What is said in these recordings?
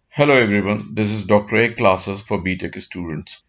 Hello everyone, this is Dr. A classes for BTech students.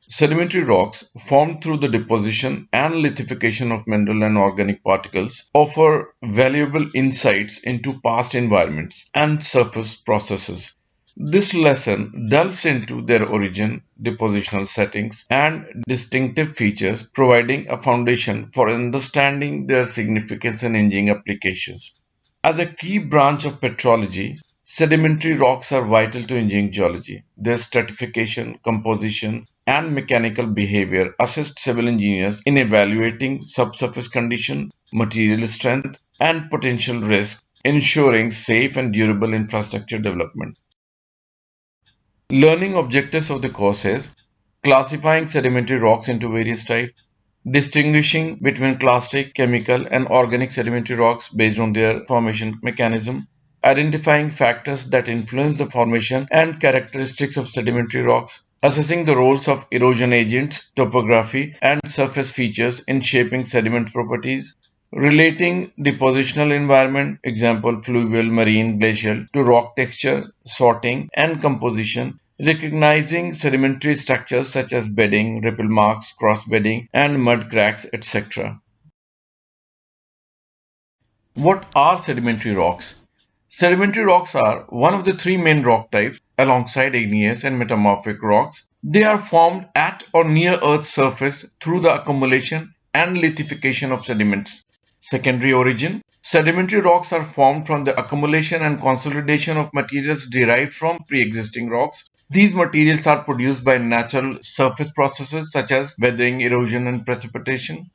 Sedimentary rocks formed through the deposition and lithification of mineral and organic particles offer valuable insights into past environments and surface processes. This lesson delves into their origin, depositional settings, and distinctive features, providing a foundation for understanding their significance in engineering applications. As a key branch of petrology, sedimentary rocks are vital to engineering geology. Their stratification, composition, and mechanical behavior assist civil engineers in evaluating subsurface condition, material strength, and potential risk, ensuring safe and durable infrastructure development. Learning objectives of the course is classifying sedimentary rocks into various types, distinguishing between clastic, chemical, and organic sedimentary rocks based on their formation mechanism, identifying factors that influence the formation and characteristics of sedimentary rocks, assessing the roles of erosion agents, topography, and surface features in shaping sediment properties, relating depositional environment, example fluvial, marine, glacial, to rock texture, sorting, and composition, recognizing sedimentary structures such as bedding, ripple marks, cross bedding, and mud cracks, etc. What are sedimentary rocks? Sedimentary rocks are one of the three main rock types alongside igneous and metamorphic rocks. They are formed at or near Earth's surface through the accumulation and lithification of sediments. Secondary origin. Sedimentary rocks are formed from the accumulation and consolidation of materials derived from pre-existing rocks. These materials are produced by natural surface processes such as weathering, erosion, and precipitation.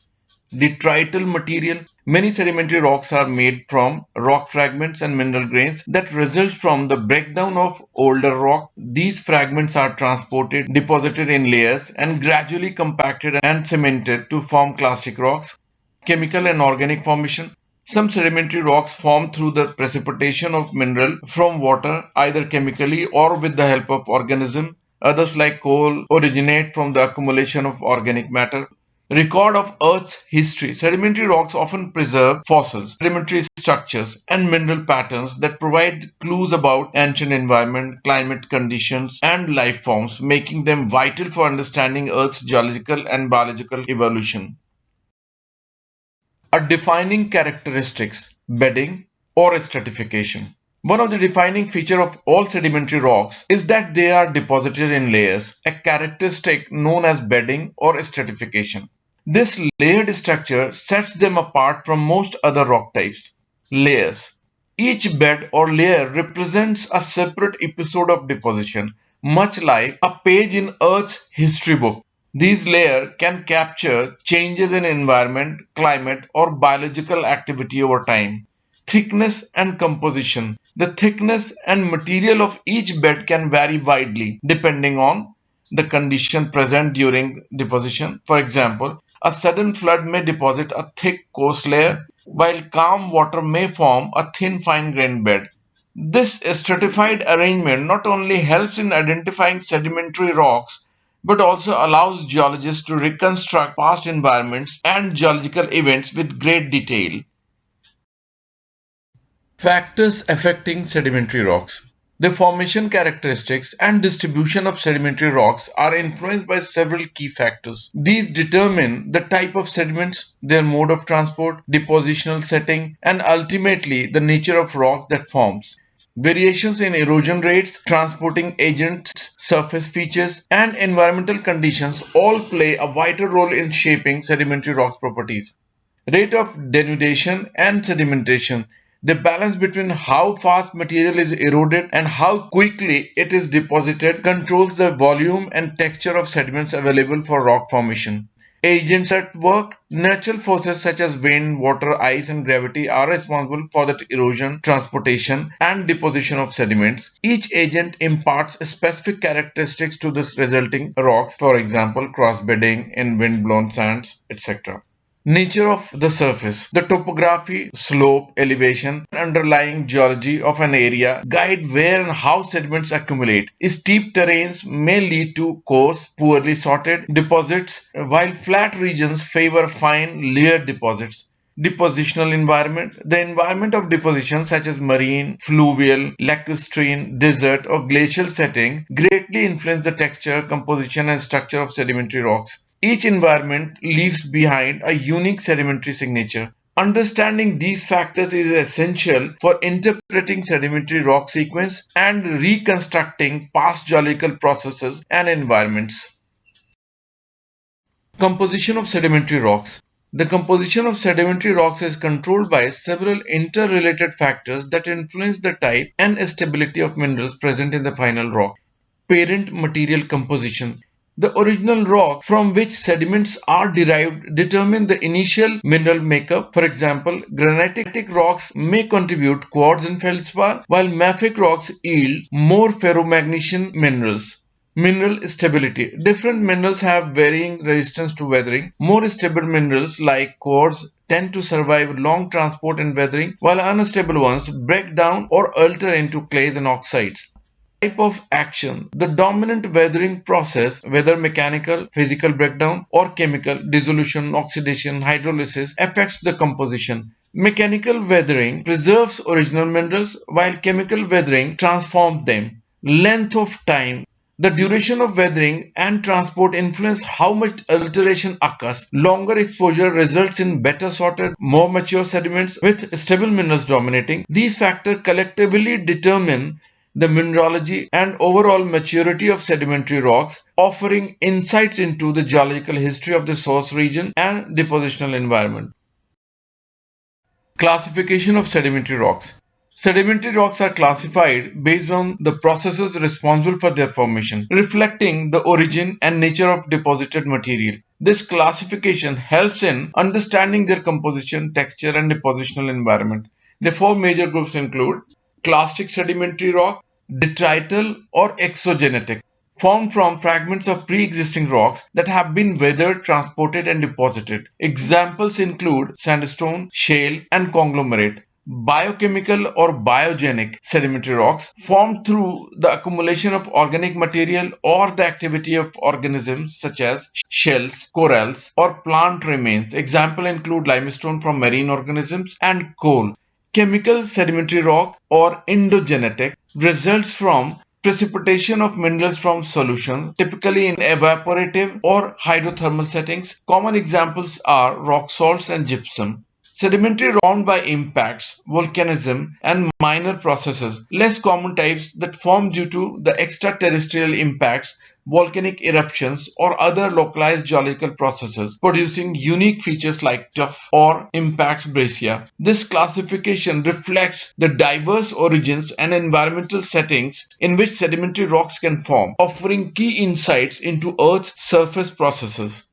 Detrital material. Many sedimentary rocks are made from rock fragments and mineral grains that result from the breakdown of older rock. These fragments are transported, deposited in layers, and gradually compacted and cemented to form clastic rocks. Chemical and organic formation. Some sedimentary rocks form through the precipitation of mineral from water, either chemically or with the help of organism. Others, like coal, originate from the accumulation of organic matter. Record of Earth's history. Sedimentary rocks often preserve fossils, sedimentary structures, and mineral patterns that provide clues about ancient environment, climate conditions, and life forms, making them vital for understanding Earth's geological and biological evolution. A defining characteristics, bedding or stratification. One of the defining features of all sedimentary rocks is that they are deposited in layers, a characteristic known as bedding or stratification. This layered structure sets them apart from most other rock types. Layers. Each bed or layer represents a separate episode of deposition, much like a page in Earth's history book. These layers can capture changes in environment, climate, or biological activity over time. Thickness and composition. The thickness and material of each bed can vary widely depending on the condition present during deposition. For example, a sudden flood may deposit a thick coarse layer, while calm water may form a thin fine-grained bed. This stratified arrangement not only helps in identifying sedimentary rocks but also allows geologists to reconstruct past environments and geological events with great detail. Factors affecting sedimentary rocks. The formation characteristics and distribution of sedimentary rocks are influenced by several key factors. These determine the type of sediments, their mode of transport, depositional setting, and ultimately the nature of rock that forms. Variations in erosion rates, transporting agents, surface features, and environmental conditions all play a vital role in shaping sedimentary rocks properties. Rate of denudation and sedimentation. The balance between how fast material is eroded and how quickly it is deposited controls the volume and texture of sediments available for rock formation. Agents at work. Natural forces such as wind, water, ice, and gravity are responsible for the erosion, transportation, and deposition of sediments. Each agent imparts specific characteristics to the resulting rocks, for example, cross-bedding in wind-blown sands, etc. Nature of the surface. The topography, slope, elevation, and underlying geology of an area guide where and how sediments accumulate. Steep terrains may lead to coarse, poorly sorted deposits, while flat regions favor fine, layered deposits. Depositional environment. The environment of deposition such as marine, fluvial, lacustrine, desert or glacial setting greatly influence the texture, composition and structure of sedimentary rocks. Each environment leaves behind a unique sedimentary signature. Understanding these factors is essential for interpreting sedimentary rock sequence and reconstructing past geological processes and environments. Composition of sedimentary rocks. The composition of sedimentary rocks is controlled by several interrelated factors that influence the type and stability of minerals present in the final rock. Parent material composition. The original rock from which sediments are derived determine the initial mineral makeup. For example, granitic rocks may contribute quartz and feldspar, while mafic rocks yield more ferromagnesian minerals. Mineral stability. Different minerals have varying resistance to weathering. More stable minerals like quartz tend to survive long transport and weathering, while unstable ones break down or alter into clays and oxides. Type of action. The dominant weathering process, whether mechanical, physical breakdown or chemical, dissolution, oxidation, hydrolysis, affects the composition. Mechanical weathering preserves original minerals, while chemical weathering transforms them. Length of time. The duration of weathering and transport influence how much alteration occurs. Longer exposure results in better sorted, more mature sediments with stable minerals dominating. These factors collectively determine the mineralogy and overall maturity of sedimentary rocks, offering insights into the geological history of the source region and depositional environment. Classification of sedimentary rocks. Sedimentary rocks are classified based on the processes responsible for their formation, reflecting the origin and nature of deposited material. This classification helps in understanding their composition, texture, and depositional environment. The four major groups include clastic sedimentary rock, detrital or exogenetic, formed from fragments of pre-existing rocks that have been weathered, transported, and deposited. Examples include sandstone, shale, and conglomerate. Biochemical or biogenic sedimentary rocks formed through the accumulation of organic material or the activity of organisms such as shells, corals, or plant remains. Examples include limestone from marine organisms and coal. Chemical sedimentary rock or endogenetic results from precipitation of minerals from solutions, typically in evaporative or hydrothermal settings. Common examples are rock salts and gypsum. Sedimentary formed by impacts, volcanism, and minor processes. Less common types that form due to the extraterrestrial impacts, volcanic eruptions, or other localized geological processes, producing unique features like tuff or impact breccia. This classification reflects the diverse origins and environmental settings in which sedimentary rocks can form, offering key insights into Earth's surface processes.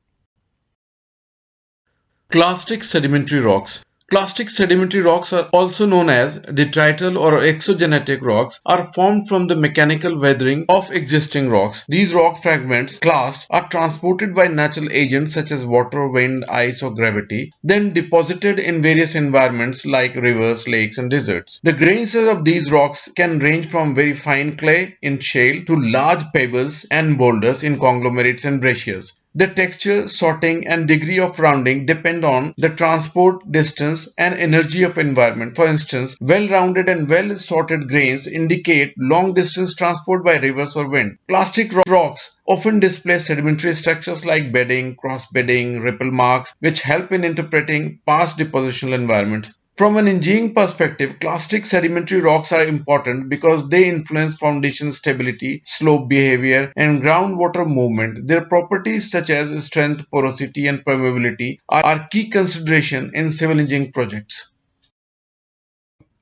Clastic sedimentary rocks. Clastic sedimentary rocks are also known as detrital or exogenetic rocks are formed from the mechanical weathering of existing rocks. These rock fragments, clast, are transported by natural agents such as water, wind, ice or gravity, then deposited in various environments like rivers, lakes and deserts. The grains of these rocks can range from very fine clay in shale to large pebbles and boulders in conglomerates and breccias. The texture, sorting, and degree of rounding depend on the transport, distance, and energy of environment. For instance, well-rounded and well-sorted grains indicate long-distance transport by rivers or wind. Clastic rocks often display sedimentary structures like bedding, cross-bedding, ripple marks, which help in interpreting past depositional environments. From an engineering perspective, clastic sedimentary rocks are important because they influence foundation stability, slope behavior, and groundwater movement. Their properties such as strength, porosity, and permeability are key considerations in civil engineering projects.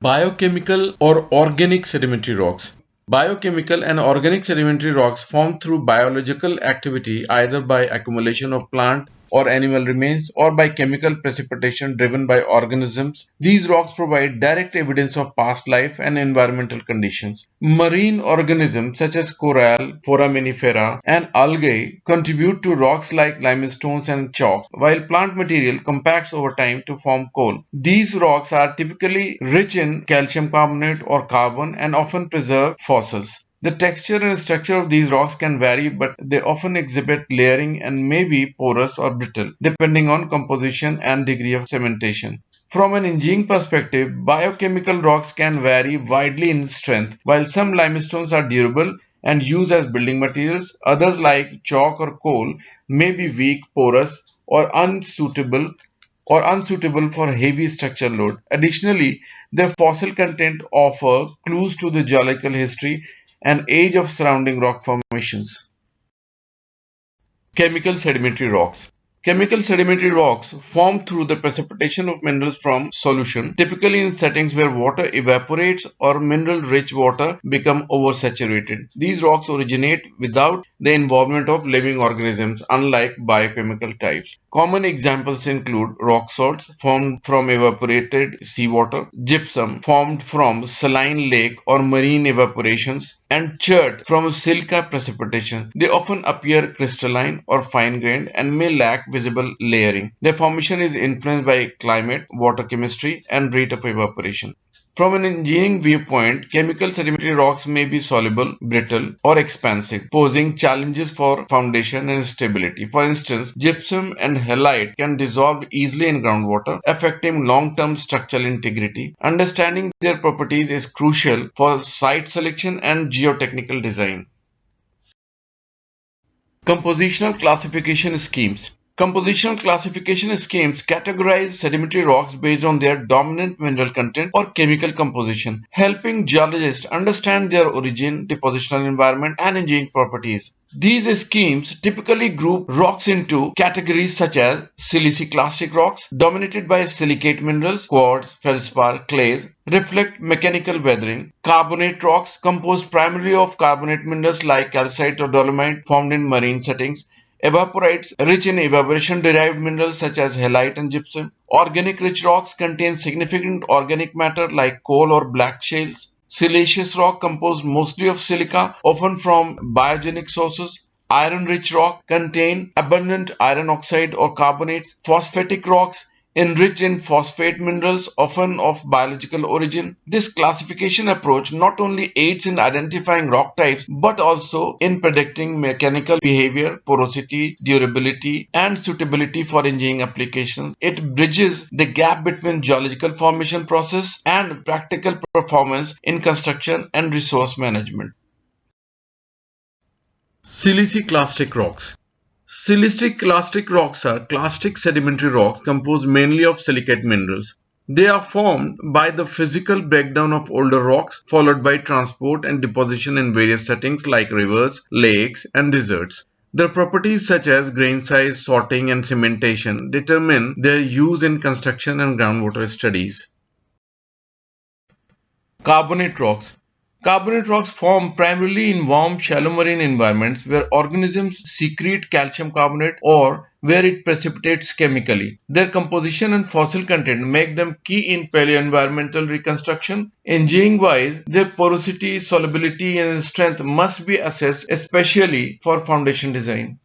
Biochemical or organic sedimentary rocks. Biochemical and organic sedimentary rocks form through biological activity either by accumulation of plant or animal remains or by chemical precipitation driven by organisms. These rocks provide direct evidence of past life and environmental conditions. Marine organisms such as coral, foraminifera, and algae contribute to rocks like limestones and chalk, while plant material compacts over time to form coal. These rocks are typically rich in calcium carbonate or carbon and often preserve fossils. The texture and structure of these rocks can vary, but they often exhibit layering and may be porous or brittle, depending on composition and degree of cementation. From an engineering perspective, biochemical rocks can vary widely in strength. While some limestones are durable and used as building materials, others like chalk or coal may be weak, porous, or unsuitable for heavy structural load. Additionally, their fossil content offer clues to the geological history and age of surrounding rock formations. Chemical sedimentary rocks. Chemical sedimentary rocks form through the precipitation of minerals from solution, typically in settings where water evaporates or mineral-rich water become oversaturated. These rocks originate without the involvement of living organisms, unlike biochemical types. Common examples include rock salts formed from evaporated seawater, gypsum formed from saline lake or marine evaporations, and chert from silica precipitation. They often appear crystalline or fine-grained and may lack visible layering. Their formation is influenced by climate, water chemistry, and rate of evaporation. From an engineering viewpoint, chemical sedimentary rocks may be soluble, brittle, or expansive, posing challenges for foundation and stability. For instance, gypsum and halite can dissolve easily in groundwater, affecting long-term structural integrity. Understanding their properties is crucial for site selection and geotechnical design. Compositional classification schemes. Compositional classification schemes categorize sedimentary rocks based on their dominant mineral content or chemical composition, helping geologists understand their origin, depositional environment, and engineering properties. These schemes typically group rocks into categories such as siliciclastic rocks, dominated by silicate minerals, quartz, feldspar, clays, reflect mechanical weathering; carbonate rocks, composed primarily of carbonate minerals like calcite or dolomite, formed in marine settings; evaporites, rich in evaporation-derived minerals such as halite and gypsum; organic rich rocks contain significant organic matter like coal or black shales; siliceous rock composed mostly of silica, often from biogenic sources; iron-rich rock contain abundant iron oxide or carbonates; phosphatic rocks enriched in phosphate minerals, often of biological origin. This classification approach not only aids in identifying rock types but also in predicting mechanical behavior, porosity, durability, and suitability for engineering applications. It bridges the gap between geological formation process and practical performance in construction and resource management. Siliciclastic rocks. Siliciclastic rocks are clastic sedimentary rocks composed mainly of silicate minerals. They are formed by the physical breakdown of older rocks, followed by transport and deposition in various settings like rivers, lakes, and deserts. Their properties such as grain size, sorting, and cementation determine their use in construction and groundwater studies. Carbonate rocks. Carbonate rocks form primarily in warm, shallow marine environments where organisms secrete calcium carbonate or where it precipitates chemically. Their composition and fossil content make them key in paleoenvironmental reconstruction. Engineering-wise, their porosity, solubility, and strength must be assessed, especially for foundation design.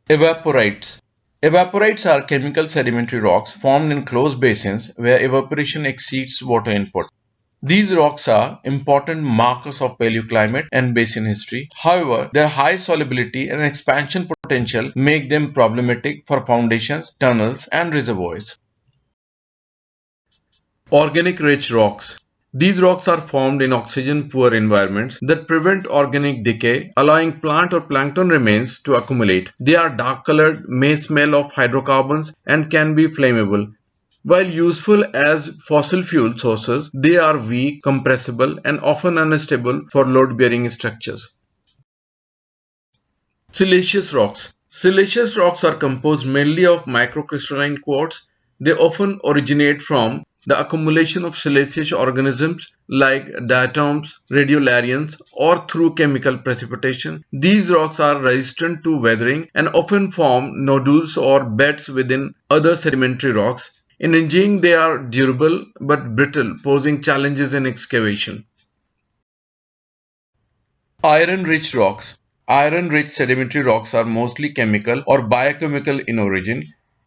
Evaporites. Evaporites are chemical sedimentary rocks formed in closed basins where evaporation exceeds water input. These rocks are important markers of paleoclimate and basin history. However, their high solubility and expansion potential make them problematic for foundations, tunnels, and reservoirs. Organic rich rocks. These rocks are formed in oxygen-poor environments that prevent organic decay, allowing plant or plankton remains to accumulate. They are dark-colored, may smell of hydrocarbons, and can be flammable. While useful as fossil fuel sources, they are weak, compressible, and often unstable for load-bearing structures. Siliceous rocks. Siliceous rocks are composed mainly of microcrystalline quartz. They often originate from the accumulation of siliceous organisms like diatoms, radiolarians, or through chemical precipitation. These rocks are resistant to weathering and often form nodules or beds within other sedimentary rocks. In engineering, they are durable but brittle, posing challenges in excavation. Iron-rich rocks. Iron-rich sedimentary rocks are mostly chemical or biochemical in origin.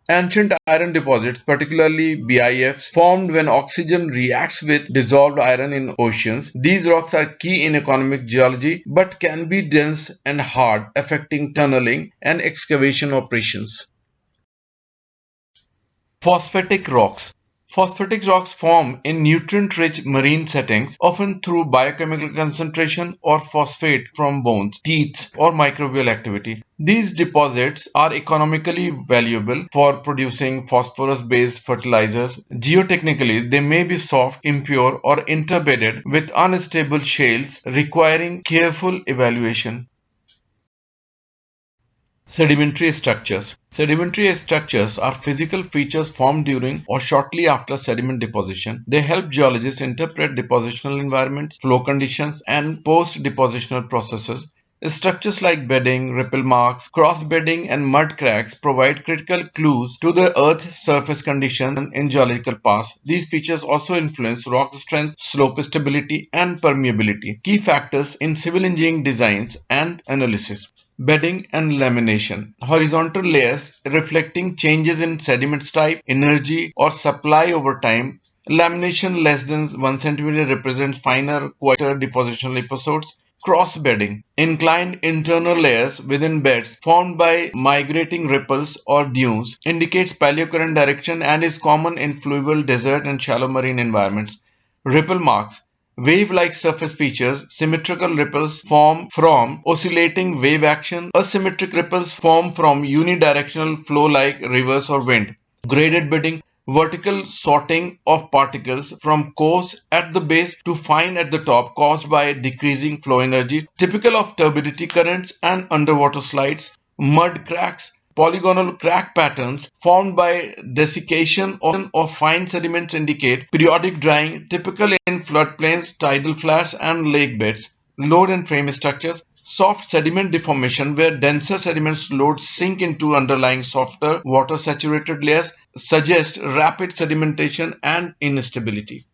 Ancient iron deposits, particularly BIFs, formed when oxygen reacts with dissolved iron in oceans. These rocks are key in economic geology but can be dense and hard, affecting tunneling and excavation operations. Phosphatic rocks. Phosphatic rocks form in nutrient-rich marine settings, often through biochemical concentration or phosphate from bones, teeth, or microbial activity. These deposits are economically valuable for producing phosphorus-based fertilizers. Geotechnically, they may be soft, impure, or interbedded with unstable shales, requiring careful evaluation. Sedimentary structures. Sedimentary structures are physical features formed during or shortly after sediment deposition. They help geologists interpret depositional environments, flow conditions, and post-depositional processes. Structures like bedding, ripple marks, cross-bedding, and mud cracks provide critical clues to the Earth's surface conditions in geological past. These features also influence rock strength, slope stability, and permeability, key factors in civil engineering designs and analysis. Bedding and lamination. Horizontal layers reflecting changes in sediment type, energy, or supply over time. Lamination less than 1 cm represents finer, quieter depositional episodes. Cross bedding. Inclined internal layers within beds formed by migrating ripples or dunes indicates paleocurrent direction and is common in fluvial desert and shallow marine environments. Ripple marks. Wave-like surface features, symmetrical ripples form from oscillating wave action, asymmetric ripples form from unidirectional flow like rivers or wind. Graded bedding, vertical sorting of particles from coarse at the base to fine at the top caused by decreasing flow energy, typical of turbidity currents and underwater slides. Mud cracks, polygonal crack patterns formed by desiccation of fine sediments indicate periodic drying, typical in floodplains, tidal flats, and lake beds. Load and frame structures. Soft sediment deformation, where denser sediments loads sink into underlying softer water saturated layers, suggest rapid sedimentation and instability.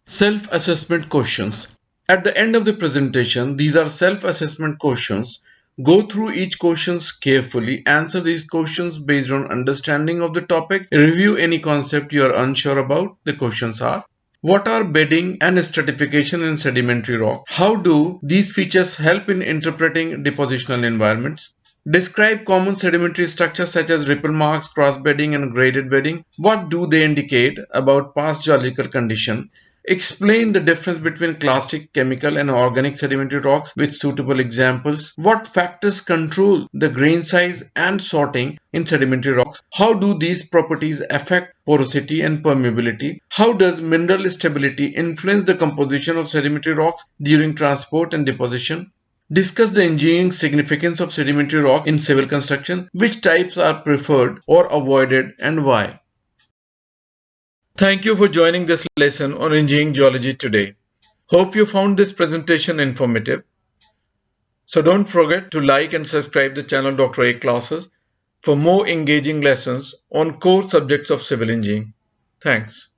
Self-assessment questions. At the end of the presentation, these are self-assessment questions. Go through each questions carefully, answer these questions based on understanding of the topic, review any concept you are unsure about. The questions are: what are bedding and stratification in sedimentary rock? How do these features help in interpreting depositional environments? Describe common sedimentary structures such as ripple marks, cross bedding, and graded bedding. What do they indicate about past geological condition? Explain the difference between classic, chemical, and organic sedimentary rocks with suitable examples. What factors control the grain size and sorting in sedimentary rocks? How do these properties affect porosity and permeability? How does mineral stability influence the composition of sedimentary rocks during transport and deposition? Discuss the engineering significance of sedimentary rock in civil construction. Which types are preferred or avoided and why? Thank you for joining this lesson on engineering geology today. Hope you found this presentation informative. So don't forget to like and subscribe the channel Dr. A Classes for more engaging lessons on core subjects of civil engineering. Thanks.